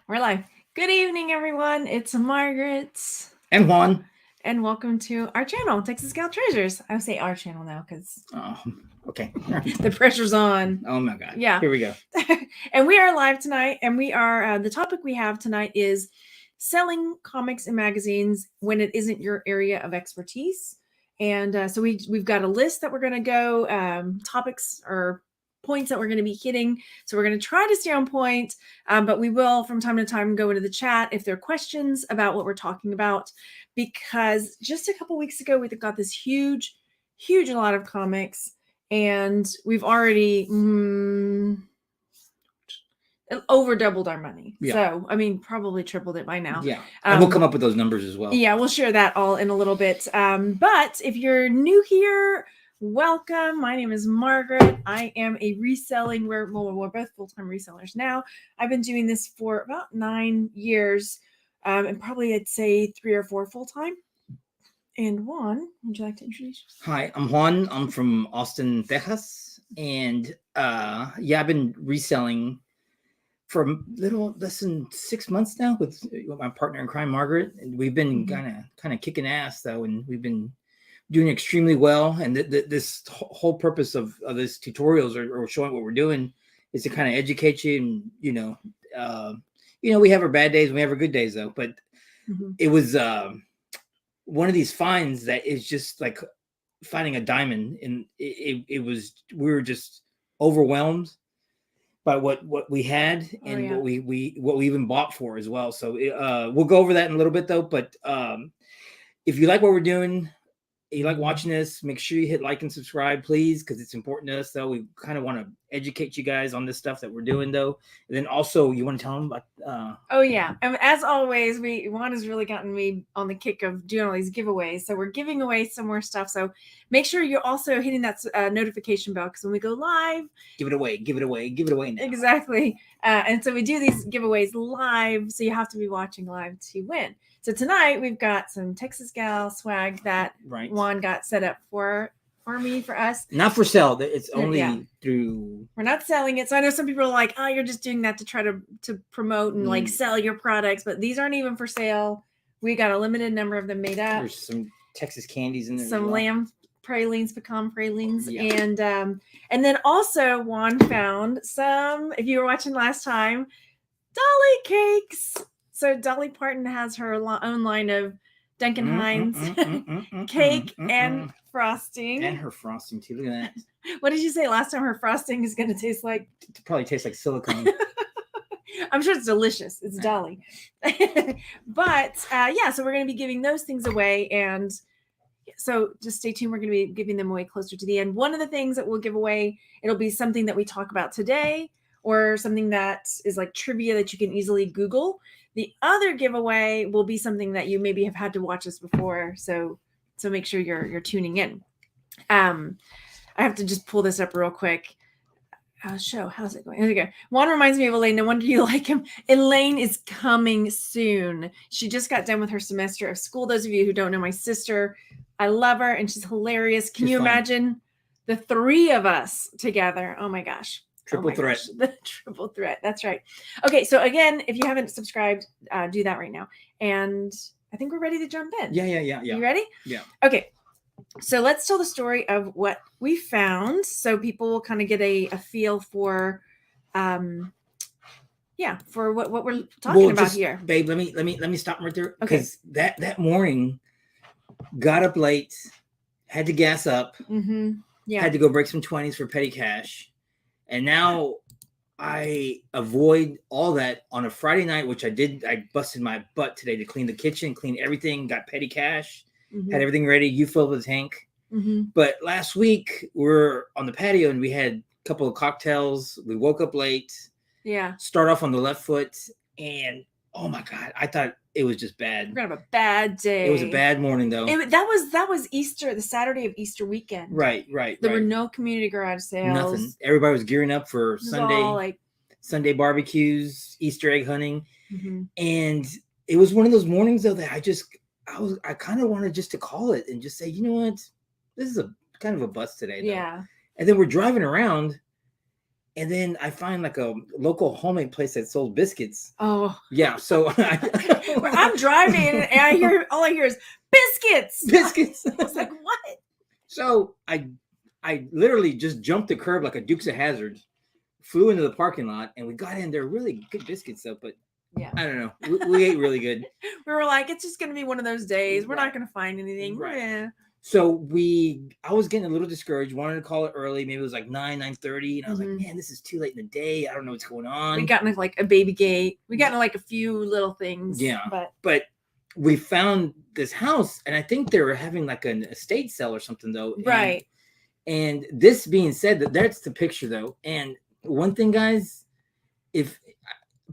We're live. Good evening, everyone. It's Margaret. And Juan. And welcome to our channel, Texas Gal Treasures. I say our channel now because Oh, okay. the pressure's on. Oh my God. Yeah. Here we go. And we are live tonight. And we are, the topic we have tonight is selling comics and magazines when it isn't your area of expertise. And so we've got a list that we're going to go, topics or points that we're going to be hitting. So we're going to try to stay on point, but we will from time to time go into the chat if there are questions about what we're talking about, because just a couple weeks ago we got this huge lot of comics, and we've already over doubled our money. Yeah. So, I mean, probably tripled it by now. Yeah. And we'll come up with those numbers as well. Yeah, we'll share that all in a little bit. But if you're new here, welcome. My name is Margaret. I am a reselling. We're both full-time resellers now. I've been doing this for about 9 years, and probably I'd say 3 or 4 full-time. And Juan, would you like to introduce yourself? Hi, I'm Juan. I'm from Austin, Texas. And I've been reselling for a little less than 6 months now with my partner in crime, Margaret. And we've been kind of kicking ass though, and we've been doing extremely well. And this whole purpose of this tutorials or showing what we're doing is to kind of educate you. And we have our bad days, and we have our good days though. But it was one of these finds that is just like finding a diamond, and we were just overwhelmed by what we had and what we even bought for as well. So we'll go over that in a little bit though. But if you like what we're doing, you like watching this, make sure you hit like and subscribe, please, because it's important to us though. We kind of want to educate you guys on this stuff that we're doing though. And then also, you want to tell them about oh yeah, and as always, Juan has really gotten me on the kick of doing all these giveaways. So we're giving away some more stuff, so make sure you're also hitting that notification bell, because when we go live, give it away now. Exactly. And so we do these giveaways live, so you have to be watching live to win. So tonight we've got some Texas Gal swag that Juan got set up for us. Not for sale. It's only through. We're not selling it. So I know some people are like, "Oh, you're just doing that to try to promote and like sell your products," but these aren't even for sale. We got a limited number of them made up. There's some Texas candies in there. Some lamb pralines, pecan pralines, and then also Juan found some. If you were watching last time, Dolly cakes. So Dolly Parton has her own line of Duncan Hines cake and frosting. And her frosting too. Look at that. What did you say last time? Her frosting is going to taste like? It probably tastes like silicone. I'm sure it's delicious. It's Dolly. But so we're going to be giving those things away, and so just stay tuned. We're going to be giving them away closer to the end. One of the things that we'll give away, it'll be something that we talk about today, or something that is like trivia that you can easily Google. The other giveaway will be something that you maybe have had to watch us before. So make sure you're tuning in. I have to just pull this up real quick. Show, how's it going? There we go. Juan reminds me of Elaine. No wonder you like him. Elaine is coming soon. She just got done with her semester of school. Those of you who don't know my sister, I love her and she's hilarious. Can you imagine the 3 of us together? Oh my gosh. Triple threat. The triple threat. That's right. Okay. So again, if you haven't subscribed, do that right now. And I think we're ready to jump in. Yeah. You ready? Yeah. Okay. So let's tell the story of what we found, so people will kind of get a feel for, for what we're talking about here. Babe, let me stop right there. Because that morning, got up late, had to gas up, had to go break some 20s for petty cash, and now I avoid all that on a Friday night, which I did. I busted my butt today to clean the kitchen, clean everything, got petty cash. Had everything ready. You filled the tank. But last week we're on the patio and we had a couple of cocktails. We woke up late. Yeah. Start off on the left foot, and oh my God, I thought it was just bad. We're gonna have a bad day. It was a bad morning though. That was Easter, the Saturday of Easter weekend. Right. There were no community garage sales. Nothing. Everybody was gearing up for Sunday barbecues, Easter egg hunting, and it was one of those mornings though that I kind of wanted just to call it and just say, you know what, this is a kind of a bust today. Though. Yeah. And then we're driving around And then I find like a local homemade place that sold biscuits. Oh, Yeah. So I'm driving and all I hear is biscuits. biscuits. I was like, what? So I literally just jumped the curb like a Dukes of Hazzard, flew into the parking lot, and we got in there. Really good biscuits though, but Yeah, I don't know. We ate really good. we were like, it's just gonna be one of those days. We're Right. not gonna find anything. Right. Yeah. So I was getting a little discouraged. Wanted to call it early. Maybe it was like 9:30, and I was like, man, this is too late in the day. I don't know what's going on. We got into like a baby gate. We got into like a few little things. Yeah, but we found this house, and I think they were having like an estate sale or something though. Right. And this being said, that's the picture though. And one thing, guys, if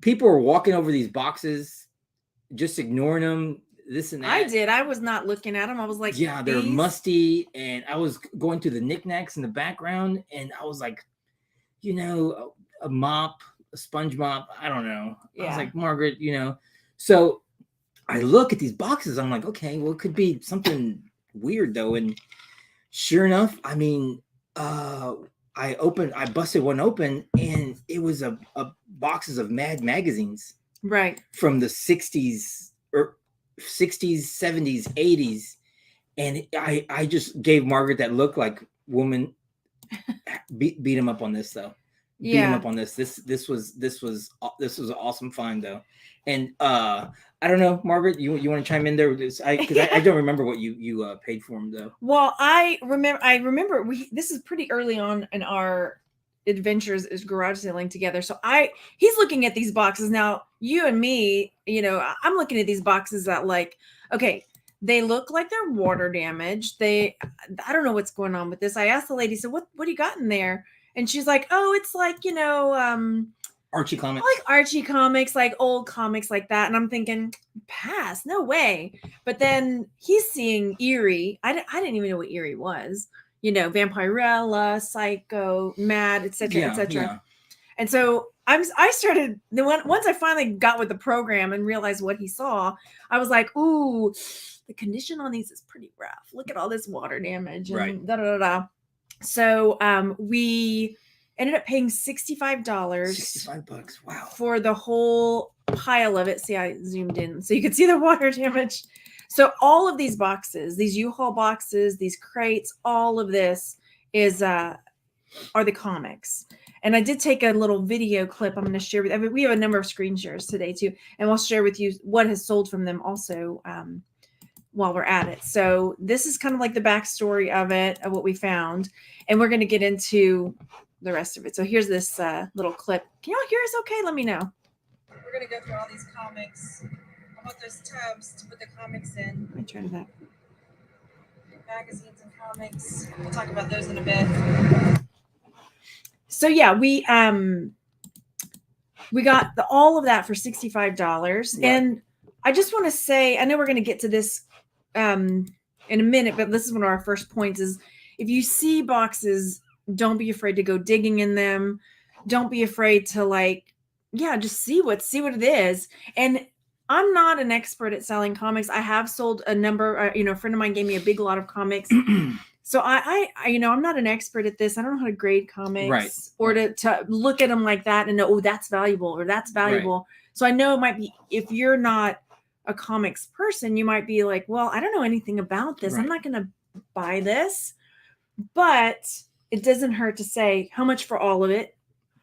people are walking over these boxes, just ignoring them, this and that. I did. I was not looking at them. I was like, yeah, they're musty. And I was going through the knickknacks in the background, and I was like, a mop, a sponge mop. I don't know. Yeah. I was like, Margaret, So I look at these boxes. I'm like, okay, well, it could be something weird though. And sure enough, I mean, I busted one open, and it was a boxes of Mad magazines, right, from the 60s or 60s, 70s, 80s, and I just gave Margaret that look like, woman, beat him up on this though. Beat him up on this. This was an awesome find though. And I don't know, Margaret, you want to chime in there? Because I don't remember what you paid for him though. Well, I remember this is pretty early on in our adventures as garage selling together. So he's looking at these boxes now. You and me, I'm looking at these boxes that like, okay, they look like they're water damaged. I don't know what's going on with this. I asked the lady, so what do you got in there? And she's like, oh, it's like, Archie comics. Like Archie comics, like old comics like that. And I'm thinking, pass, no way. But then he's seeing Eerie. I didn't even know what Eerie was. Vampirella, Psycho, Mad, etc., etc. Yeah. And so I started, once I finally got with the program and realized what he saw, I was like, ooh, the condition on these is pretty rough. Look at all this water damage and right. da-da-da-da. So we ended up paying $65. $65, wow. For the whole pile of it. See, I zoomed in so you could see the water damage. So all of these boxes, these U-Haul boxes, these crates, all of this are the comics. And I did take a little video clip I'm going to share with. We have a number of screen shares today too, and we'll share with you what has sold from them also while we're at it. So this is kind of like the backstory of it, of what we found, and we're going to get into the rest of it. So here's this little clip. Can y'all hear us okay? Let me know. We're going to go through all these comics. I want those tubs to put the comics in. Let me turn that. Magazines and comics. We'll talk about those in a bit. So yeah, we got all of that for $65. Right. And I just want to say, I know we're going to get to this in a minute, but this is one of our first points is if you see boxes, don't be afraid to go digging in them. Don't be afraid to just see what it is. And I'm not an expert at selling comics. I have sold a number, a friend of mine gave me a big lot of comics. So I'm not an expert at this. I don't know how to grade comics, right, or to look at them like that and know, oh, that's valuable or that's valuable. Right. So I know it might be, if you're not a comics person, you might be like, well, I don't know anything about this. Right. I'm not going to buy this, but it doesn't hurt to say how much for all of it.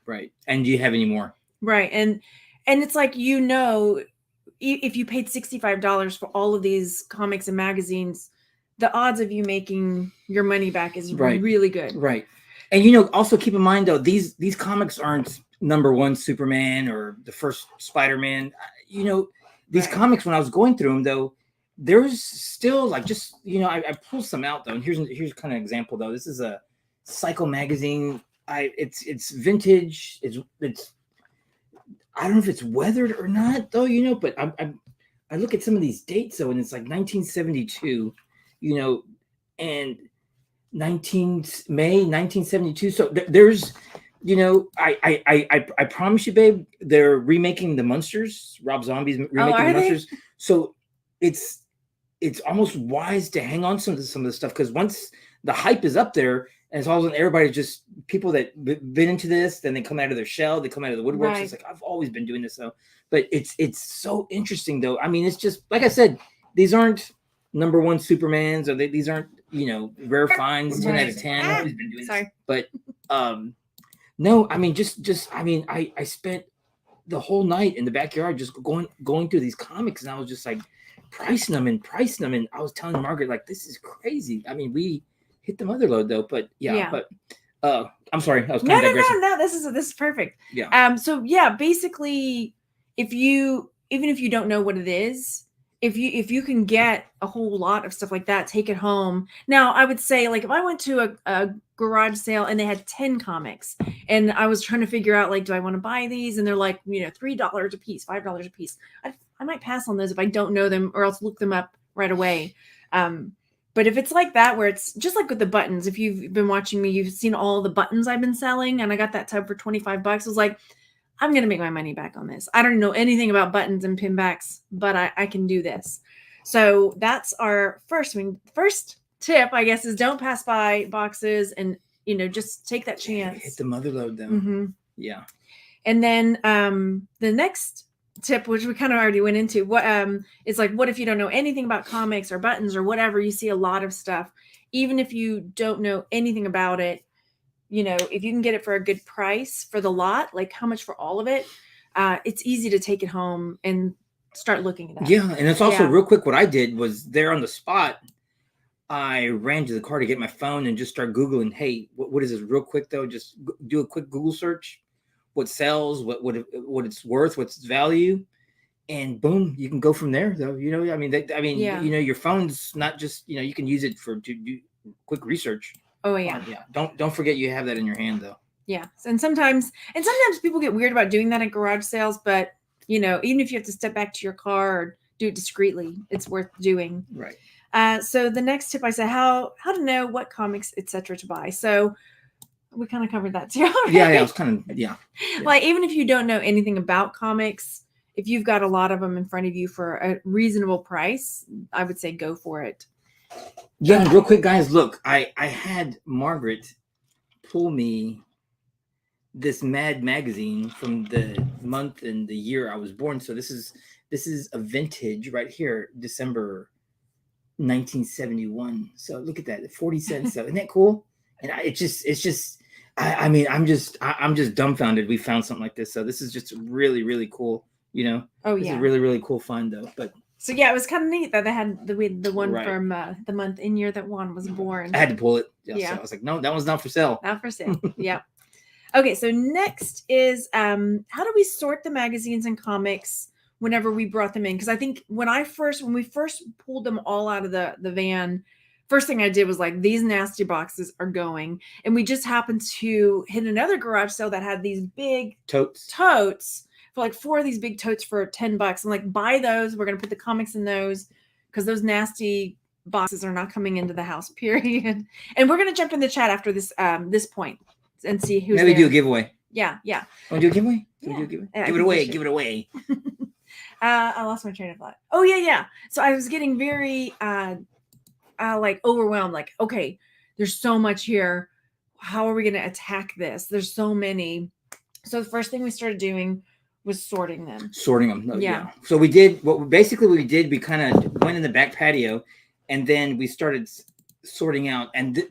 Right. And do you have any more? Right. And it's like, if you paid $65 for all of these comics and magazines, the odds of you making your money back is really good. Right. And, also keep in mind, though, these comics aren't number one Superman or the first Spider-Man. These comics, when I was going through them, though, there's still I pulled some out, though. And here's kind of an example, though. This is a Psycho magazine. It's vintage. It's I don't know if it's weathered or not, though, but I look at some of these dates, though, and it's like 1972. And May 1972. So there's, I promise you, babe, they're remaking the Munsters. Rob Zombie's remaking the Munsters. So it's almost wise to hang on some of the stuff, because once the hype is up there, And it's all of a sudden everybody just people that been into this, then they come out of their shell, they come out of the woodworks. Right. It's like I've always been doing this though. But it's so interesting though. I mean, it's just like I said, these aren't number one Supermans, or these aren't, you know, rare finds, 10 out of 10. I've always been doing this. But no, I mean just I mean, I spent the whole night in the backyard just going through these comics, and I was just like pricing them, and I was telling Margaret, like, this is crazy. I mean, we hit the Motherlode though, but but I'm sorry, I was kind of digressing. No, this is perfect. Yeah. So yeah, basically, even if you don't know what it is, if you can get a whole lot of stuff like that, take it home. Now, I would say, like, if I went to a garage sale and they had 10 comics, and I was trying to figure out, like, do I want to buy these? And they're like, you know, $3 a piece, $5 a piece. I might pass on those if I don't know them, or else look them up right away. But if it's like that, where it's just like with the buttons, if you've been watching me, you've seen all the buttons I've been selling, and I got that tub for $25. I was like, I'm going to make my money back on this. I don't know anything about buttons and pin backs, but I can do this. So that's our first tip, I guess, is don't pass by boxes, and, you know, just take that chance. Hit the Motherlode though. Mm-hmm. Yeah. And then the next tip, which we kind of already went into, is like, what if you don't know anything about comics or buttons or whatever? You see a lot of stuff, even if you don't know anything about it. You know, if you can get it for a good price for the lot, like how much for all of it, it's easy to take it home and start looking at that. Yeah, and it's also real quick. What I did was there on the spot, I ran to the car to get my phone and just start Googling. Hey, what is this? Real quick though, just do a quick Google search. What sells? What it's worth? What's its value? And boom, you can go from there. Though, you know, I mean, you know, your phone's not just, you know, you can use it to do quick research. Oh yeah. Yeah. Don't forget you have that in your hand though. Yeah. And sometimes people get weird about doing that at garage sales, but, you know, even if you have to step back to your car or do it discreetly, it's worth doing. Right. So the next tip, I said how to know what comics, etc. to buy. So we kind of covered that too. Right? Yeah, it was kind of Like, even if you don't know anything about comics, if you've got a lot of them in front of you for a reasonable price, I would say go for it. Yeah, real quick, guys. Look, I had Margaret pull me this Mad magazine from the month and the year I was born. So this is a vintage right here, December 1971. So look at that, 40 cents. So isn't that cool? And it's just. I mean, I'm just dumbfounded. We found something like this. So this is just really, really cool. You know. Oh yeah. It's a really, really cool find though. But. So yeah, it was kind of neat that they had the one from the month and year that Juan was born. I had to pull it. Yeah. So I was like, no, that one's not for sale. Not for sale. Yeah. Okay. So next is how do we sort the magazines and comics whenever we brought them in? Because I think when we first pulled them all out of the van, first thing I did was like, these nasty boxes are going, and we just happened to hit another garage sale that had these big totes. For like 4 of these big totes for $10. I'm like, buy those. We're gonna put the comics in those, because those nasty boxes are not coming into the house. Period. And we're gonna jump in the chat after this this point and see who's. Maybe do a giveaway. Yeah. Want to do a giveaway? Yeah. Do a giveaway? Give it away. Give it away. I lost my train of thought. Oh yeah. So I was getting very like overwhelmed. Like, okay, there's so much here. How are we gonna attack this? There's so many. So the first thing we started doing was sorting them. Yeah. So we did we kind of went in the back patio, and then we started sorting out. And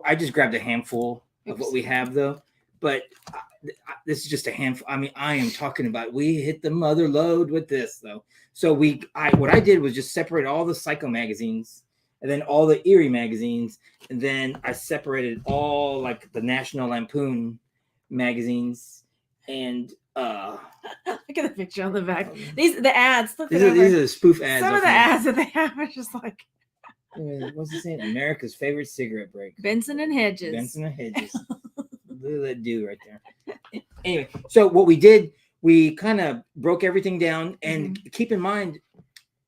I just grabbed a handful of what we have though, but this is just a handful. I mean, I am talking about, we hit the Motherlode with this though. So what I did was just separate all the Psycho magazines, and then all the Eerie magazines, and then I separated all like the National Lampoon magazines. And look at the picture on the back. The ads. These are the spoof ads. Some of the ads that they have are just like, what's it saying? America's favorite cigarette break. Benson and Hedges. Look at that dude right there. Anyway, so what we did, we kind of broke everything down. And keep in mind,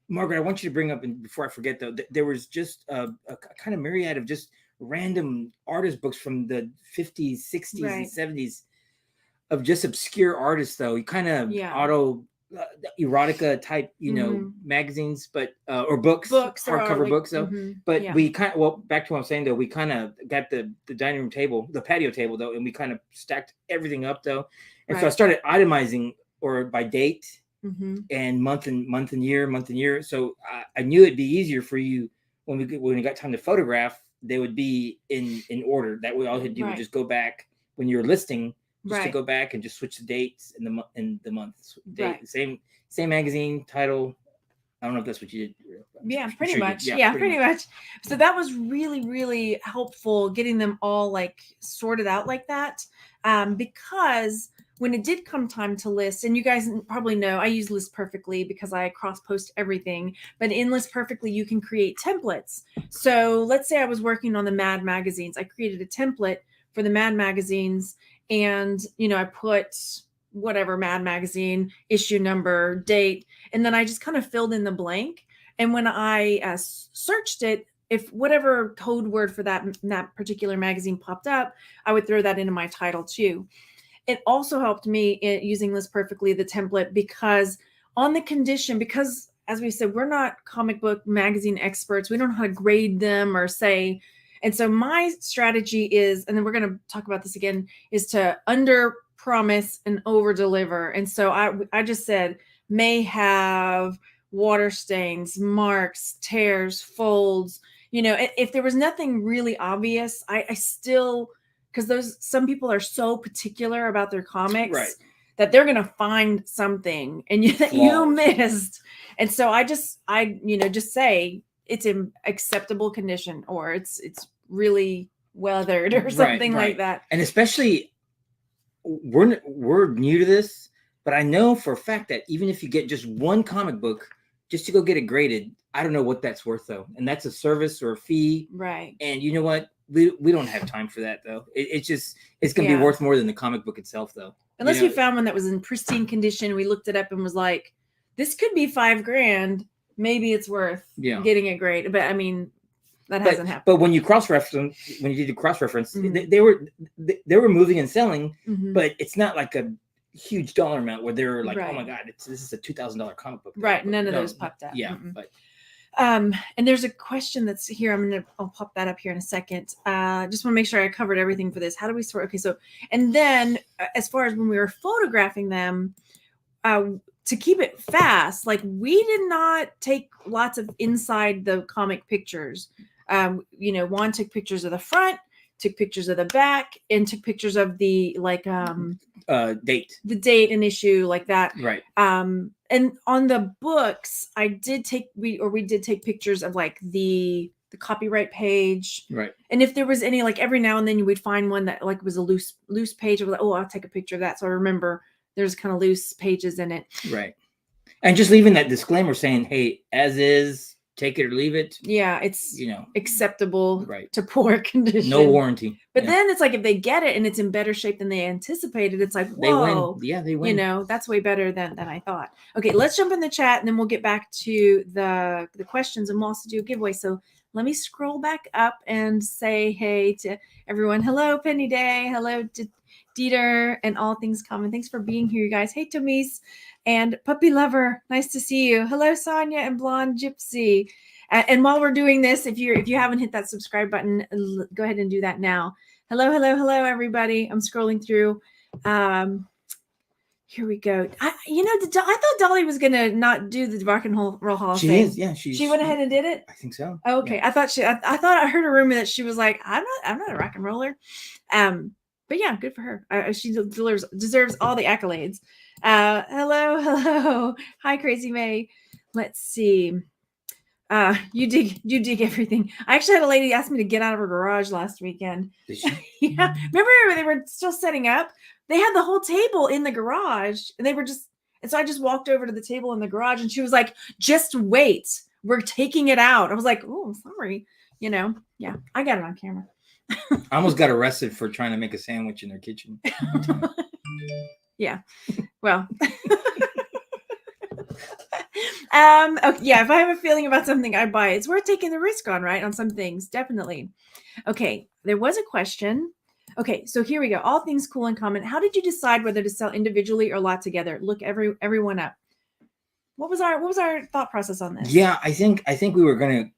Margaret, I want you to bring up, and before I forget though, there was just a kind of myriad of just random artist books from the 50s, 60s, and 70s. Of just obscure artists, though. You kind of the erotica type, magazines, but or books, hardcover like, books though. But yeah. we kind of back to what I'm saying though. We kind of got the dining room table, the patio table though, and we kind of stacked everything up though. And so I started itemizing or by date and month and year. So I knew it'd be easier for you when we got time to photograph. They would be in order. That way, all you had to do would just go back when you're listing. Just to go back and just switch the dates and the months. Date, same magazine title. I don't know if that's what you did. Yeah, pretty much. Yeah, pretty much. So that was really, really helpful getting them all like sorted out like that. Because when it did come time to list, and you guys probably know, I use List Perfectly because I cross post everything, but in List Perfectly, you can create templates. So let's say I was working on the Mad magazines. I created a template for the Mad magazines. And, I put whatever Mad magazine, issue number, date, and then I just kind of filled in the blank. And when I searched it, if whatever code word for that particular magazine popped up, I would throw that into my title too. It also helped me using List Perfectly, the template, because on the condition, because as we said, we're not comic book magazine experts. We don't know how to grade them or say. And so my strategy is, and then we're going to talk about this again, is to under promise and over deliver. And so I just said, may have water stains, marks, tears, folds, if there was nothing really obvious, I still, because some people are so particular about their comics that they're going to find something and you missed. And so I just say, it's in acceptable condition or it's really weathered or something like that. And especially we're new to this, but I know for a fact that even if you get just one comic book just to go get it graded, I don't know what that's worth though. And that's a service or a fee. Right. And you know what? We don't have time for that though. It's going to be worth more than the comic book itself though. Unless you found one that was in pristine condition. We looked it up and was like, this could be $5,000. Maybe it's worth getting it graded. But I mean, that hasn't happened. But when you when you did the cross-reference, they were moving and selling, but it's not like a huge dollar amount where they're like, oh my God, this is a $2,000 comic book. Right. None of those popped up. Yeah. But and there's a question that's here. I'll pop that up here in a second. Just want to make sure I covered everything for this. How do we sort? Okay. So, and then as far as when we were photographing them, to keep it fast, like we did not take lots of inside the comic pictures. Juan took pictures of the front, took pictures of the back, and took pictures of the date, the date and issue like that. Right. And on the books, we did take pictures of like the copyright page. Right. And if there was any, like every now and then you would find one that like was a loose page. Of like, oh, I'll take a picture of that. So I remember there's kind of loose pages in it. Right. And just leaving that disclaimer saying, hey, as is, take it or leave it. Yeah, it's acceptable to poor condition. No warranty. But then it's like if they get it and it's in better shape than they anticipated, it's like, whoa. They win. Yeah, they win. That's way better than I thought. Okay, let's jump in the chat and then we'll get back to the questions and we'll also do a giveaway. So let me scroll back up and say hey to everyone. Hello, Penny Day. Hello, Dieter and All Things Common. Thanks for being here, you guys. Hey, Tomise and Puppy Lover. Nice to see you. Hello, Sonia and Blonde Gypsy. And while we're doing this, if you haven't hit that subscribe button, go ahead and do that now. Hello, everybody. I'm scrolling through. Here we go. I thought Dolly was gonna not do the Rock and Roll Hall of Fame. She is, yeah. She went ahead and did it. I think so. Oh, okay, yeah. I thought I heard a rumor that she was like, I'm not a rock and roller. But yeah, good for her. She deserves all the accolades. Hello. Hi, Crazy May. Let's see. You dig everything. I actually had a lady ask me to get out of her garage last weekend. Did she? Yeah. Remember they were still setting up? They had the whole table in the garage and and so I just walked over to the table in the garage and she was like, just wait. We're taking it out. I was like, oh, sorry. Yeah, I got it on camera. I almost got arrested for trying to make a sandwich in their kitchen. Yeah. Well. Okay, yeah, if I have a feeling about something, I buy it. It's worth taking the risk on, right? On some things, definitely. Okay, there was a question. Okay, so here we go. All things cool and common. How did you decide whether to sell individually or lot together? Look everyone up. What was our thought process on this? Yeah, I think we were gonna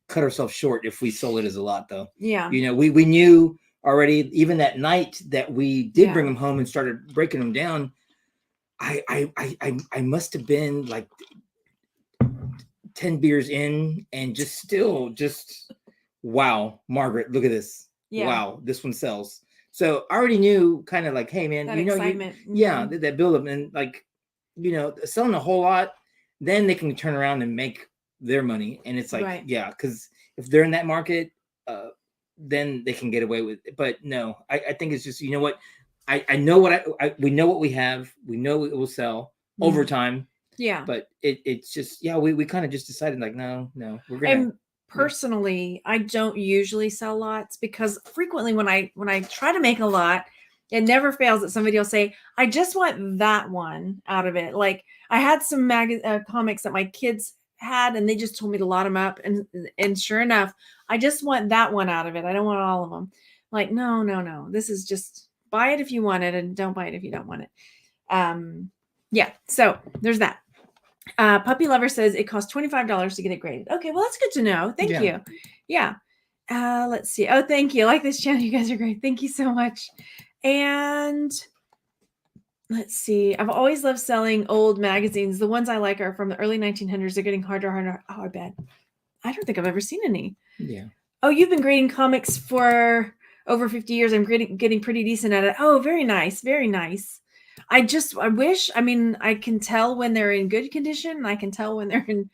cut ourselves short if we sold it as a lot, though. Yeah. You know, we knew already, even that night that we did bring Yeah. them home and started breaking them down. I must have been like 10 beers in and just wow, Margaret, look at this. Yeah. Wow, this one sells. So I already knew kind of like, hey man, That you know, excitement. yeah, Mhm. that build up, and like, you know, selling a whole lot, then they can turn around and make their money. And it's like, Right. yeah, because if they're in that market, then they can get away with it. But no, I think it's just, you know what, I know what we know what we have, we know it will sell over time. Yeah. But it's just, yeah, we kind of just decided like, no, we're gonna. And personally, I don't usually sell lots because frequently when I try to make a lot, it never fails that somebody will say, I just want that one out of it. Like I had some comics that my kids had and they just told me to lot them up. And sure enough, I just want that one out of it. I don't want all of them. Like, no. This is just buy it if you want it and don't buy it if you don't want it. Yeah. So there's that. Puppy Lover says it costs $25 to get it graded. Okay, well, that's good to know. Thank you. Yeah. Let's see. Oh, thank you. I like this channel. You guys are great. Thank you so much. And let's see. I've always loved selling old magazines. The ones I like are from the early 1900s. They're getting harder. Oh, I bet. I don't think I've ever seen any. Yeah. Oh, you've been grading comics for over 50 years. I'm getting pretty decent at it. Oh, very nice. Very nice. I wish, I mean, I can tell when they're in good condition and I can tell when they're in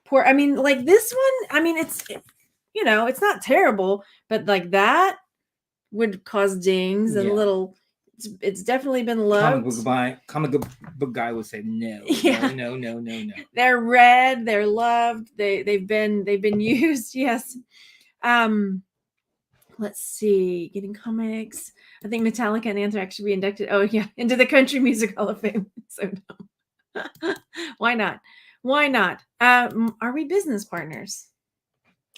poor. I mean, like this one, I mean, it's not terrible, but like that would cause dings and little, it's definitely been loved. Comic book guy would say no. No. They're read, they're loved. They've been used. Yes. Let's see, getting comics. I think Metallica and Anthrax should be inducted. Oh yeah, into the Country Music Hall of Fame. So dumb. Why not? Are we business partners?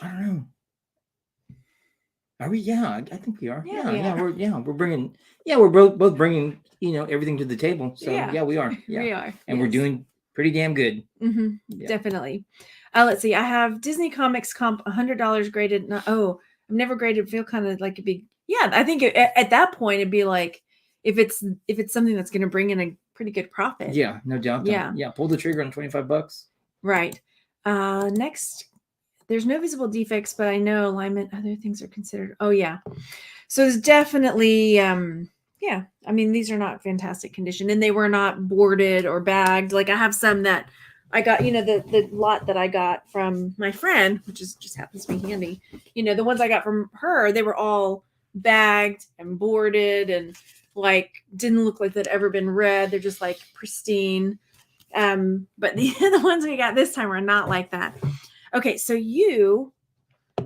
I don't know. Are we? Yeah, I think we are. Yeah, we're bringing. Yeah, we're both bringing, everything to the table. So yeah, we are. Yeah, we are, and we're doing pretty damn good. Mm-hmm. Yeah. Definitely. Let's see. I have Disney Comics comp $100 graded. I've never graded. Feel kind of like a big. Yeah, I think at that point it'd be like if it's something that's going to bring in a pretty good profit. Yeah, no doubt. Yeah. Pull the trigger on $25. Right. Next, there's no visible defects, but I know alignment, other things are considered. Oh yeah. So there's definitely, yeah. I mean, these are not fantastic condition, and they were not boarded or bagged. Like I have some that I got, the lot that I got from my friend, which just happens to be handy. The ones I got from her, they were all bagged and boarded and like didn't look like they'd ever been read. They're just like pristine. But the ones we got this time are not like that. Okay, so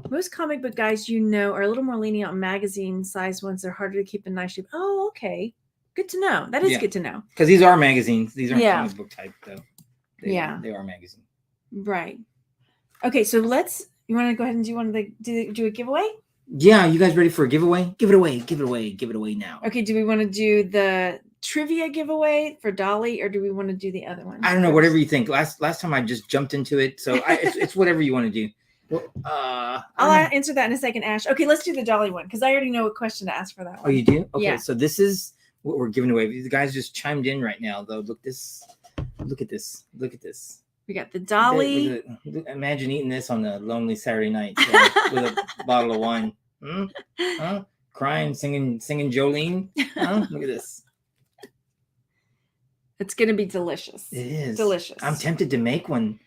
most comic book guys are a little more lenient on magazine size ones. They're harder to keep in nice shape. Oh, okay. Good to know. That is good to know. Because these are magazines. These aren't comic book type, though. They are magazine. Right. Okay, so you want to go ahead and do a giveaway? Yeah, you guys ready for a giveaway? Give it away now. Okay, do we want to do the trivia giveaway for Dolly, or do we want to do the other one? I don't know, whatever you think. Last time I just jumped into it, so it's whatever you want to do. Well, I'll answer that in a second, Ash. Okay, let's do the Dolly one because I already know what question to ask for that one. Oh, you do? Okay, yeah. So this is what we're giving away. The guys just chimed in right now, though. Look at this. We got the Dolly. Imagine eating this on a lonely Saturday night with a bottle of wine. Huh? Crying, singing Jolene. Huh? Look at this. It's gonna be delicious. It is delicious. I'm tempted to make one.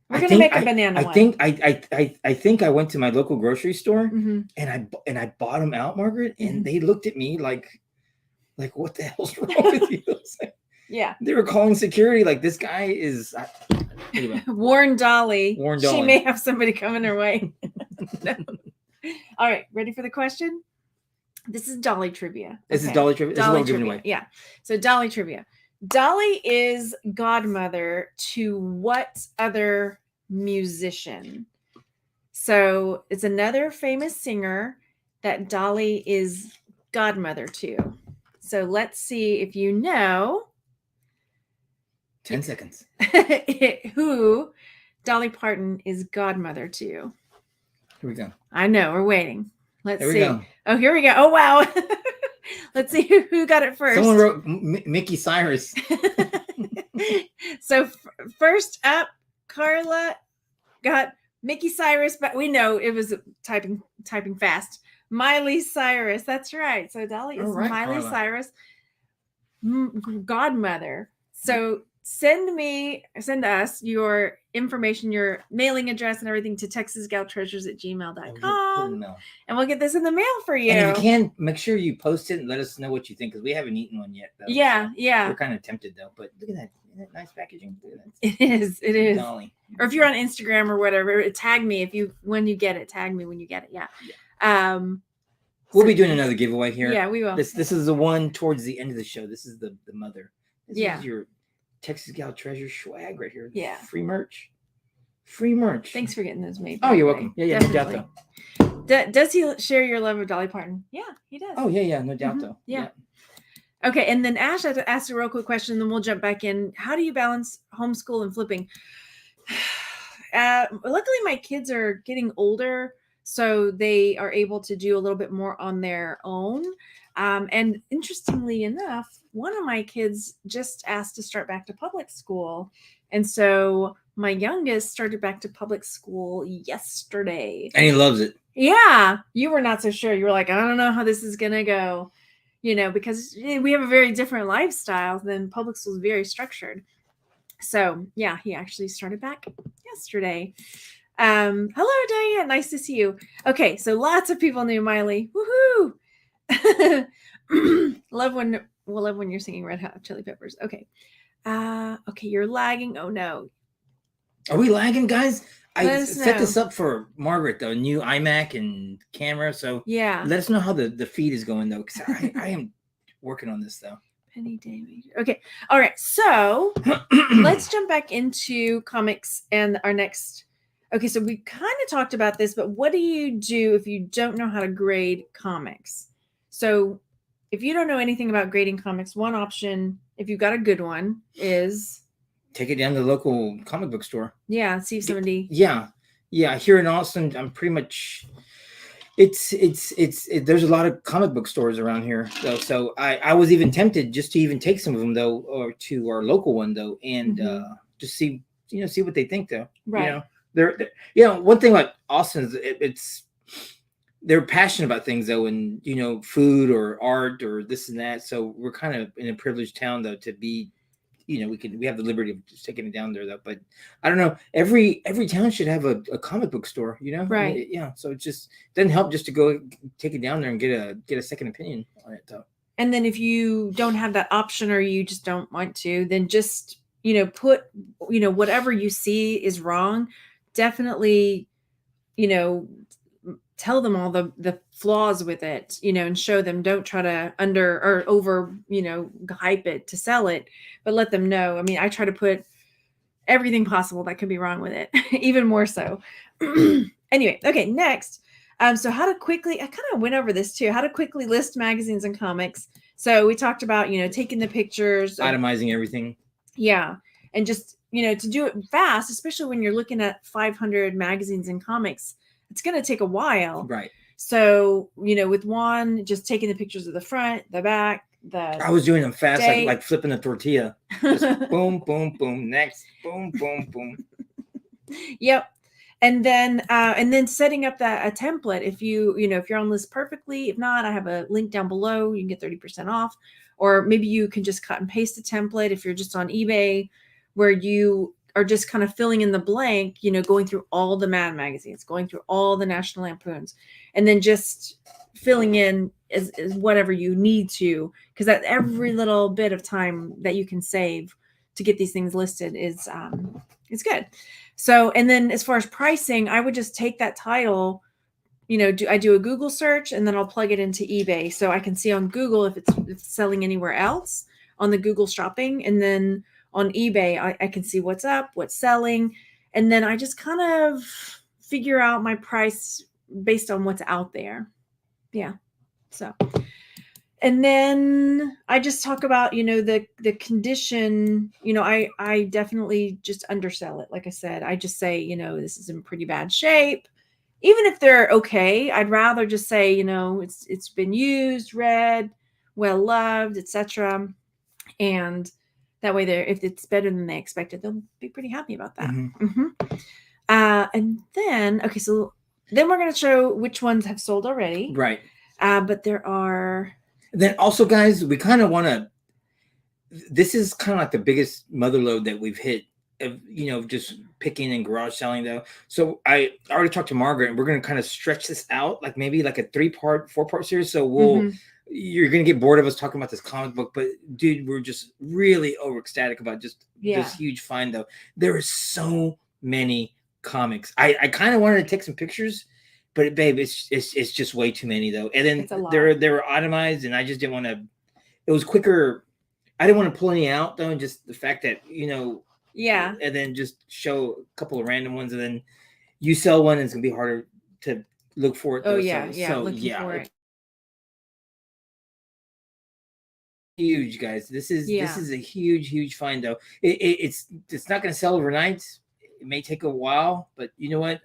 We're gonna make a banana one. I think I went to my local grocery store mm-hmm. and I bought them out, Margaret, and mm-hmm. they looked at me like what the hell's wrong with you? Yeah. They were calling security like this guy is anyway. Warn Dolly. She may have somebody coming her way. No. All right, ready for the question? This is Dolly Trivia. This is Dolly Trivia. Dolly this is what we're giving away. Yeah. So Dolly Trivia. Dolly is godmother to what other musician? So it's another famous singer that Dolly is godmother to. So let's see if you know. 10 seconds. who Dolly Parton is godmother to. Here we go. I know, we're waiting. Let's Here we see. go. Oh, here we go. Oh, wow. Let's see who got it first. Someone wrote Mickey Cyrus. So first up, Carla got Mickey Cyrus, but we know it was typing fast. Miley Cyrus. That's right. So Dolly is All right, Miley Carla. Cyrus godmother. So send us your information, your mailing address and everything to texasgaltreasures@gmail.com. No. And we'll get this in the mail for you. And if you can, make sure you post it and let us know what you think, because we haven't eaten one yet. Though, Yeah, so yeah. We're kind of tempted though, but look at that. Isn't that nice packaging? Look at that. It is. Dolly. Or if you're on Instagram or whatever, tag me when you get it. Tag me when you get it. Yeah. We'll be doing another giveaway here. Yeah, we will. This is the one towards the end of the show. This is the mother. This is your Texas Gal Treasure swag right here. Yeah. Free merch. Free merch. Thanks for getting those made. Oh, you're welcome. Yeah, no doubt Definitely. though. Does he share your love of Dolly Parton? Yeah, he does. Oh yeah, no doubt Mhm. though. Yeah. Okay, and then Ash had to ask a real quick question, then we'll jump back in. How do you balance homeschool and flipping? Luckily, my kids are getting older, so they are able to do a little bit more on their own. And interestingly enough, one of my kids just asked to start back to public school. And so my youngest started back to public school yesterday. And he loves it. Yeah, you were not so sure. You were like, I don't know how this is going to go, because we have a very different lifestyle than public school is very structured. So yeah, he actually started back yesterday. Hello, Diane. Nice to see you. Okay, so lots of people knew Miley. Woohoo! love when you're singing Red Hot Chili Peppers. Okay. Okay, you're lagging. Oh no. Are we lagging, guys? I Let us set know. this up for Margaret, the new iMac and camera. So Yeah. let us know how the feed is going though, because I am working on this though. Penny Day Major. Okay. All right. So let's jump back into comics and our next. Okay. So we kind of talked about this, but what do you do if you don't know how to grade comics? So if you don't know anything about grading comics, one option, if you've got a good one, is take it down to the local comic book store. Yeah, see if somebody. Yeah. Here in Austin, I'm pretty much. There's a lot of comic book stores around here though, so I was even tempted just to even take some of them though, or to our local one though, and just see what they think though. Right. They're one thing about Austin is it's they're passionate about things though, and food or art or this and that. So we're kind of in a privileged town though to be. We have the liberty of just taking it down there though, but I don't know. Every town should have a comic book store, Right? I mean, so it just doesn't help just to go take it down there and get a second opinion on it though. And then if you don't have that option or you just don't want to, then just put whatever you see is wrong. Definitely, tell them all the flaws with it, and show them. Don't try to under or over, hype it to sell it, but let them know. I mean, I try to put everything possible that could be wrong with it, even more so. Anyway, okay, next. So how to quickly, I kind of went over this too, how to quickly list magazines and comics. So we talked about, taking the pictures, itemizing everything. Yeah. And just, to do it fast, especially when you're looking at 500 magazines and comics, it's going to take a while. Right. So, with one, just taking the pictures of the front, the back, I was doing them fast, date. like flipping a tortilla. Just boom, boom, boom. Next, boom, boom, boom. Yep. And then setting up a template. If if you're on List Perfectly, if not, I have a link down below. You can get 30% off, or maybe you can just cut and paste a template. If you're just on eBay, where you are just kind of filling in the blank, going through all the Mad magazines, going through all the National Lampoons, and then just filling in is whatever you need to, because that every little bit of time that you can save to get these things listed is good. So, and then as far as pricing, I would just take that title, I do a Google search and then I'll plug it into eBay. So I can see on Google if it's selling anywhere else on the Google shopping. And then on eBay, I can see what's up, what's selling. And then I just kind of figure out my price based on what's out there. Yeah. So, And then I just talk about, the condition, I definitely just undersell it. Like I said, I just say, this is in pretty bad shape. Even if they're okay, I'd rather just say, it's been used, read, well loved, etc. And that way if it's better than they expected, they'll be pretty happy about that. And then, okay, so then we're going to show which ones have sold already. Right. But there are... Then also, guys, we kind of want to, this is kind of like the biggest Motherlode that we've hit, of, just picking and garage selling though. So I already talked to Margaret, and we're going to kind of stretch this out, like maybe like a 3-part, 4-part series. So you're going to get bored of us talking about this comic book, but dude, we're just really over ecstatic about just this huge find though. There is so many comics. I kind of wanted to take some pictures, but babe, it's just way too many though. And then they were itemized, and I just didn't want to. It was quicker. I didn't want to pull any out though, and just the fact that and then just show a couple of random ones, and then you sell one, and it's gonna be harder to look for it. Though. Looking for it. Huge, guys. This is a huge find though. It's not gonna sell overnight. It may take a while, but you know what?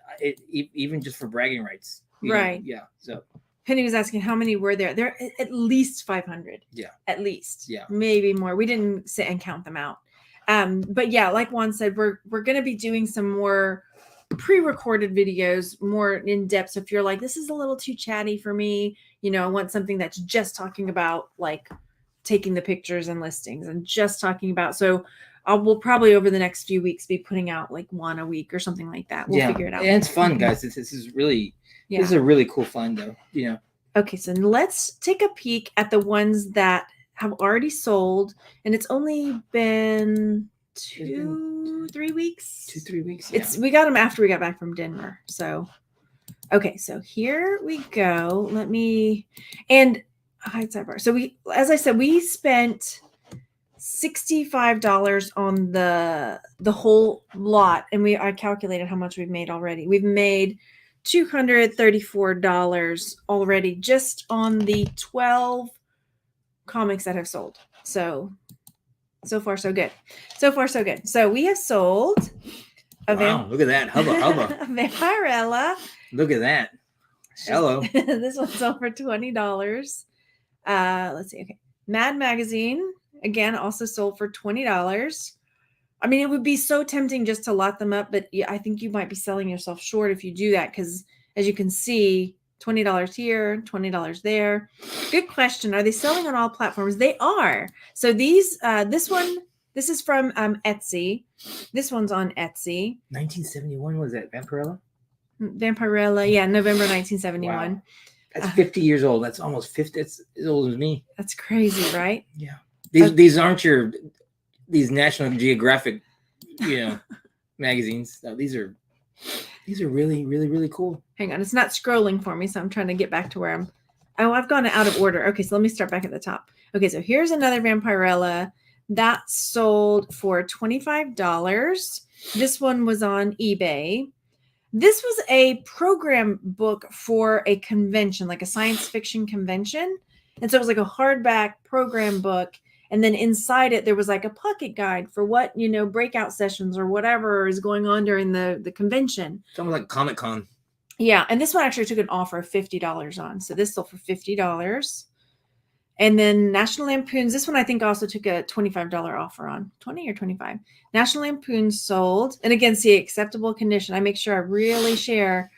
Even just for bragging rights. Right. Yeah. So Penny was asking how many were there. There are at least 500. Yeah. At least. Yeah. Maybe more. We didn't sit and count them out. But yeah, like Juan said, we're going to be doing some more pre-recorded videos, more in depth. So if you're like, this is a little too chatty for me, I want something that's just talking about like taking the pictures and listings and just talking about. So we'll probably over the next few weeks be putting out like one a week or something like that. We'll figure it out. And it's fun, guys. This is really, this is a really cool find though. Okay, so let's take a peek at the ones that have already sold, and it's only been 2-3 weeks. 2-3 weeks. Yeah. We got them after we got back from Denver. So, okay, so here we go. So as I said, we spent $65 on the whole lot, and I calculated how much we've made already. We've made $234 already just on the 12 comics that have sold. So far so good. So we have sold look at that. Hubba. a Vampirella. Look at that. Hello. This one sold for $20. Let's see. Okay. Mad Magazine, again, also sold for $20. I mean, it would be so tempting just to lot them up, but I think you might be selling yourself short if you do that, because as you can see, $20 here, $20 there. Good question. Are they selling on all platforms? They are. So this is from Etsy. This one's on Etsy. 1971 was that Vampirella? Vampirella, yeah, November 1971. Wow. That's 50 years old. That's almost 50. It's as old as me. That's crazy, right? Yeah. These aren't these National Geographic, magazines. No, these are really, really, really cool. Hang on, it's not scrolling for me, so I'm trying to get back to where I've gone out of order. Okay, so let me start back at the top. Okay, so here's another Vampirella that sold for $25. This one was on eBay. This was a program book for a convention, like a science fiction convention. And so it was like a hardback program book. And then inside it, there was like a pocket guide for what, breakout sessions or whatever is going on during the convention. Something like Comic-Con. Yeah. And this one actually took an offer of $50 on. So this sold for $50. And then National Lampoon's, this one I think also took a $25 offer on. 20 or 25. National Lampoon's sold. And again, see, acceptable condition. I make sure I really share.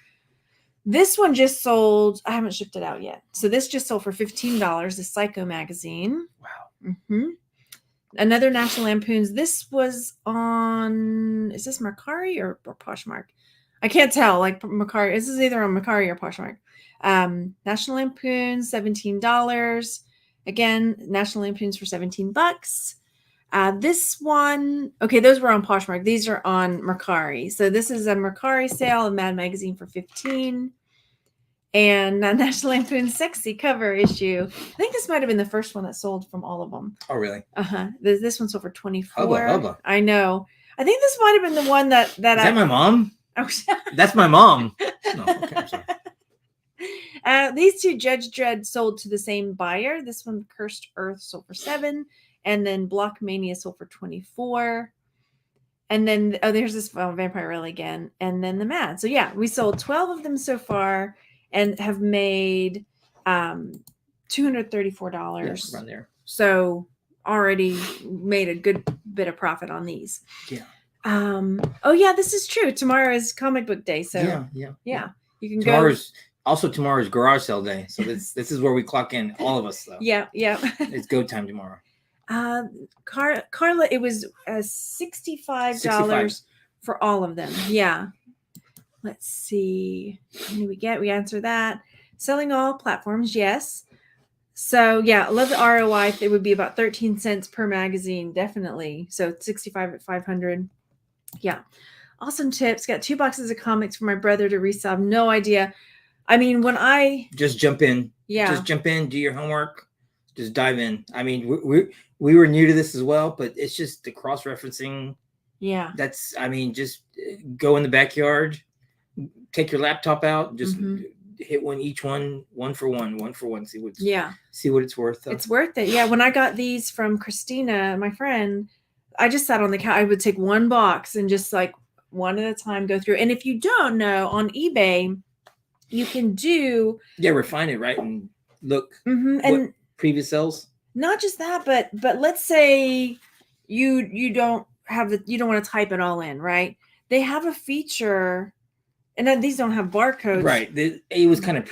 This one just sold. I haven't shipped it out yet. So this just sold for $15, the Psycho magazine. Wow. Mm-hmm. Another National Lampoon's. This was on, is this Mercari or Poshmark? I can't tell. Like Mercari. This is either on Mercari or Poshmark. National Lampoon's, $17. Again, National Lampoon's for $17. This one, okay, those were on Poshmark. These are on Mercari. So this is a Mercari sale, a Mad Magazine for $15. And National Lampoon's Sexy cover issue. I think this might have been the first one that sold from all of them. Oh, really? Uh-huh. This one sold for $24. Hubba. I know. I think this might have been the one that Is that my mom? Oh, that's my mom. No, okay, I'm sorry. These two, Judge Dredd, sold to the same buyer. This one, Cursed Earth, sold for 7, and then Block Mania sold for 24. And then there's this Vampire Rally again, and then the Mad. So yeah, we sold 12 of them so far, and have made $234. Around there. So already made a good bit of profit on these. Yeah. Oh yeah, this is true. Tomorrow is comic book day, so yeah. You can Tomorrow's garage sale day. So this is where we clock in, all of us though. Yeah. It's go time tomorrow. Carla, it was $65 for all of them. Yeah. Let's see. How many we get? We answer that. Selling all platforms, yes. So yeah, I love the ROI. It would be about 13 cents per magazine, definitely. So 65 at 500. Yeah. Awesome tips. Got 2 boxes of comics for my brother to resell. I have no idea. I mean, when I just jump in. Yeah. Just jump in, do your homework, just dive in. I mean, we were new to this as well, but it's just the cross-referencing. Yeah. That's, I mean, just go in the backyard, take your laptop out, just hit each one for one, see what it's worth. It's worth it. Yeah. When I got these from Christina, my friend, I just sat on the couch. I would take one box and just like one at a time go through. And if you don't know, on eBay, you can do refine it, right? And look and previous sales. Not just that, but let's say you don't want to type it all in, right? They have a feature, and then these don't have barcodes, right? It was kind of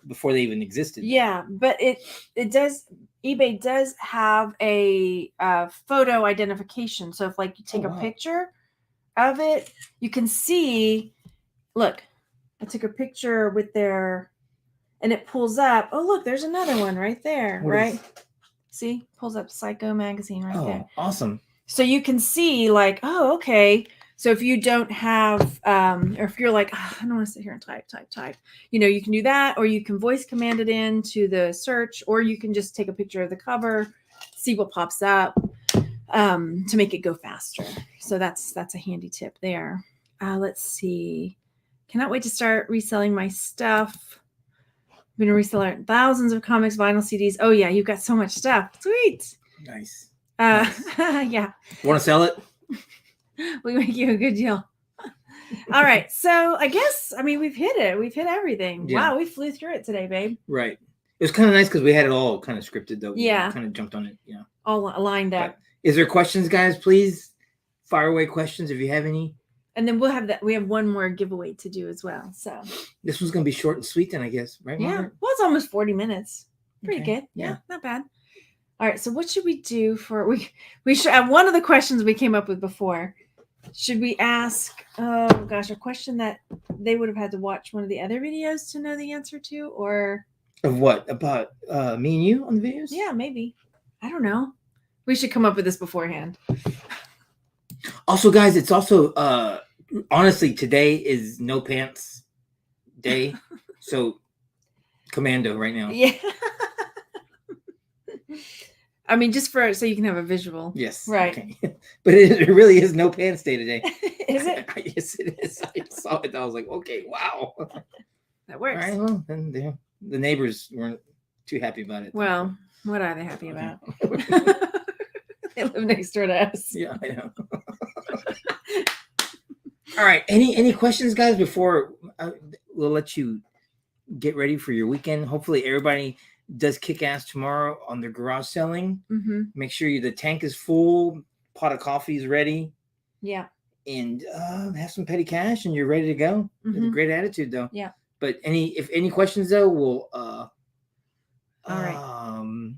before they even existed. Yeah, but it does. eBay does have a photo identification. So if like you take a picture of it, you can see. Look, I took a picture with their, and it pulls up. Oh, look, there's another one right there, right? See, pulls up Psycho magazine right there. Awesome. So you can see like, oh, okay. So if you don't have, or if you're like, I don't want to sit here and type, you can do that, or you can voice command it into the search, or you can just take a picture of the cover, see what pops up, to make it go faster. So that's a handy tip there. Let's see. Cannot wait to start reselling my stuff. I'm going to resell thousands of comics, vinyl, CDs. Oh yeah, you've got so much stuff. Sweet. Nice. Yeah. Want to sell it? We make you a good deal. All right. So I guess, we've hit it. We've hit everything. Yeah. Wow. We flew through it today, babe. Right. It was kind of nice because we had it all kind of scripted though. Yeah. We kind of jumped on it. Yeah. All lined up. But is there questions, guys? Please fire away questions if you have any. And then we'll have that. We have one more giveaway to do as well. So this one's going to be short and sweet then, I guess. Right? Yeah. Margaret? Well, it's almost 40 minutes. Pretty good. Yeah. Not bad. All right. So what should we do for, we should have one of the questions we came up with before. Should we ask, oh gosh, a question that they would have had to watch one of the other videos to know the answer to, or of what? About me and you on the videos? Yeah, maybe. I don't know. We should come up with this beforehand. Also, guys, it's also honestly, today is no pants day. So commando right now. Yeah. Just so you can have a visual. Yes. Right. Okay. But it really is no pants day today. Is it? Yes, it is. I saw it. I was like, okay, wow. That works. All right, well, then the neighbors weren't too happy about it. Well, what are they happy about? They live next door to us. Yeah, I know. All right. Any questions, guys, before we'll let you get ready for your weekend? Hopefully everybody does kick ass tomorrow on the garage selling. Mm-hmm. Make sure the tank is full, pot of coffee is ready. Yeah. And have some petty cash and you're ready to go. Mm-hmm. With a great attitude though. Yeah. But if any questions though, we'll all right.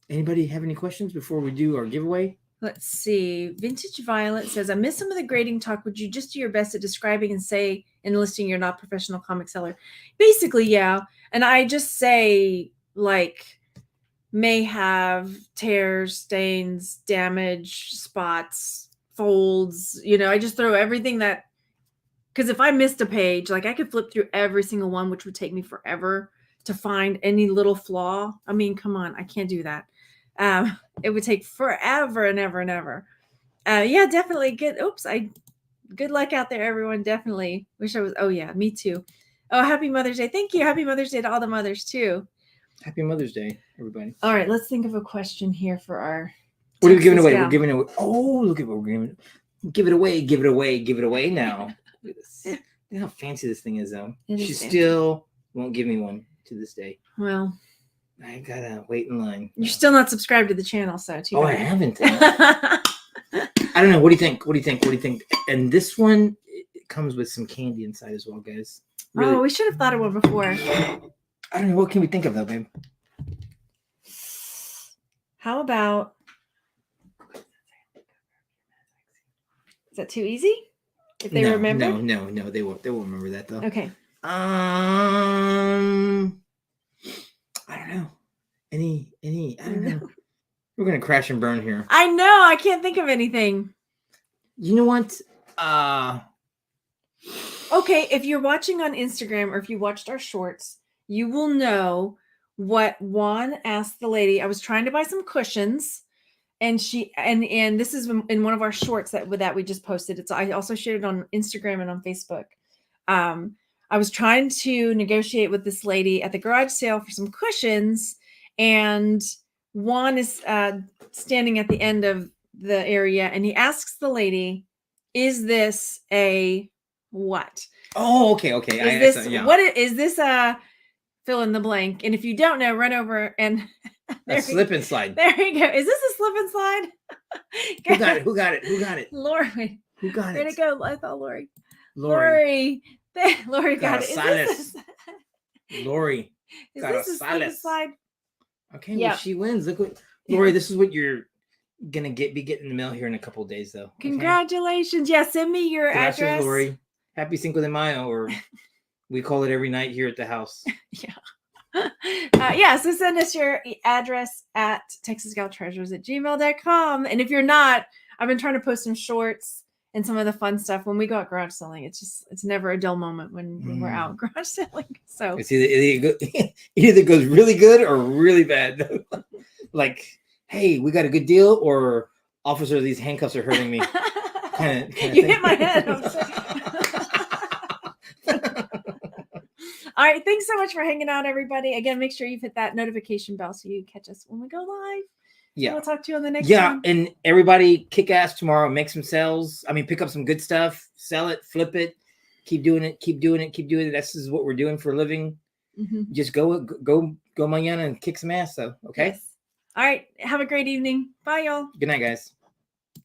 Anybody have any questions before we do our giveaway? Let's see. Vintage Violet says, I missed some of the grading talk. Would you just do your best at describing and say and listing you're not professional comic seller? Basically, yeah. And I just say like may have tears, stains, damage, spots, folds. I just throw everything that, because if I missed a page, like I could flip through every single one, which would take me forever to find any little flaw. Come on, I can't do that. It would take forever and ever and ever. Yeah, definitely good. Good luck out there, everyone. Definitely wish I was. Oh yeah, me too. Oh, happy Mother's Day. Thank you. Happy Mother's Day to all the mothers too. Happy Mother's Day, everybody. All right, let's think of a question here for our. What are we giving Texas away? gal. We're giving away. Oh, look at what we're giving. Give it away. Give it away. Give it away now. Look at this. Look at how fancy this thing is, though. It is She fancy. still won't give me one to this day. Well, I gotta wait in line. you're still not subscribed to the channel, so too Oh, I bad. haven't. I don't know. What do you think? What do you think? What do you think? And this one it comes with some candy inside as well, guys. Really, Oh, we should have thought of one before. I don't know. What can we think of though, babe? How about? Is that too easy? If they no, remember? No, they won't. They won't remember that though. Okay. I don't know. Any. I don't know. We're gonna crash and burn here. I know. I can't think of anything. You know what? Okay, if you're watching on Instagram or if you watched our shorts, you will know what Juan asked the lady. I was trying to buy some cushions, and she and this is in one of our shorts that we just posted. It's I also shared it on Instagram and on Facebook. I was trying to negotiate with this lady at the garage sale for some cushions, and Juan is standing at the end of the area, and he asks the lady, "Is this a what? Oh, okay. Is this what is this fill in the blank?" And if you don't know, run over and A slip and slide. there you go. Is this a slip and slide? Who got it? Who got it? Who got it? Lori. Who got Where'd it? it go? I thought Lori. Lori. Lori got it. Gonzalez. Lori. Is Got this a a slip and Gonzalez. slide? Okay, Yeah. well, she wins. Look what Lori. This is what you're gonna be getting in the mail here in a couple of days, though. Okay? Congratulations. Yeah, send me your Gracias, address. Lori. Happy Cinco de Mayo, or we call it every night here at the house. Yeah, so send us your address at texasgaltreasures@gmail.com. And if you're not, I've been trying to post some shorts and some of the fun stuff when we go out garage selling. It's never a dull moment when we're out garage selling. So It's it either goes really good or really bad. Like, hey, we got a good deal, or officer, these handcuffs are hurting me. Kinda you thing. hit my head. I'm sorry. All right, thanks so much for hanging out, everybody. Again, make sure you've hit that notification bell so you catch us when we go live. Yeah. We'll talk to you on the next Yeah, one. and everybody kick ass tomorrow. Make some sales. I mean, pick up some good stuff, sell it, flip it, keep doing it, keep doing it, keep doing it. This is what we're doing for a living. Mhm. Just go mañana and kick some ass, though. Okay. Yes. All right. Have a great evening. Bye, y'all. Good night, guys.